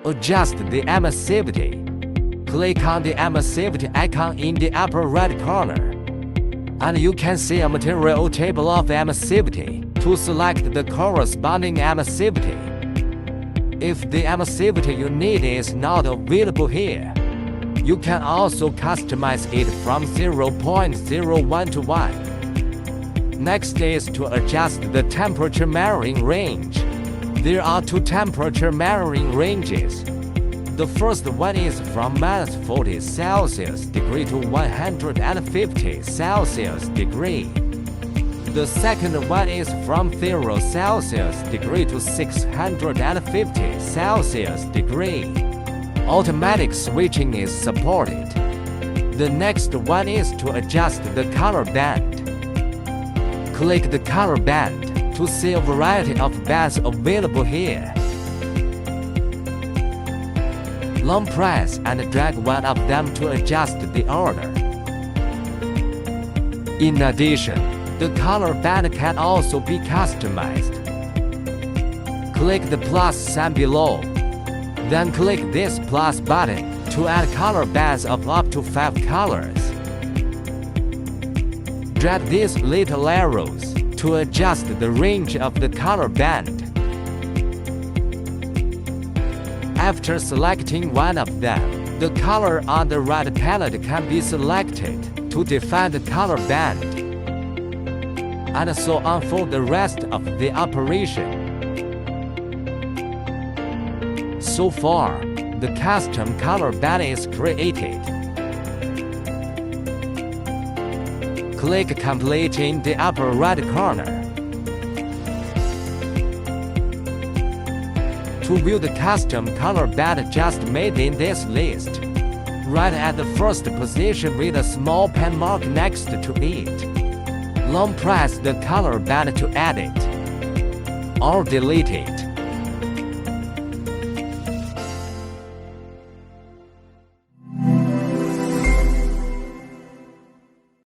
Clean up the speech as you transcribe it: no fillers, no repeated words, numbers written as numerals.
Adjust the emissivity. Click on the emissivity icon in the upper right corner, and you can see a material table of emissivity. To select the corresponding emissivity. If the emissivity you need is not available here, you can also customize it from 0.01 to 1. Next is to adjust the temperature measuring range. There are two temperature measuring ranges. The first one is from -40 Celsius degree to 150 Celsius degree. The second one is from 0 Celsius degree to 650 Celsius degree. Automatic switching is supported. The next one is to adjust the color band. Click the color band to see a variety of bands available here. Long press and drag one of them to adjust the order. In addition, the color band can also be customized. Click the plus sign below. Then click this plus button to add color bands of up to 5 colors. Drag these little arrows to adjust the range of the color band. After selecting one of them, the color on the right palette can be selected to define the color band, and so on for the rest of the operation. So far, the custom color band is created. Click Complete in the upper right corner. To view the custom color band just made in this list, right at the first position with a small pen mark next to it. Long press the color band to add it, or delete it.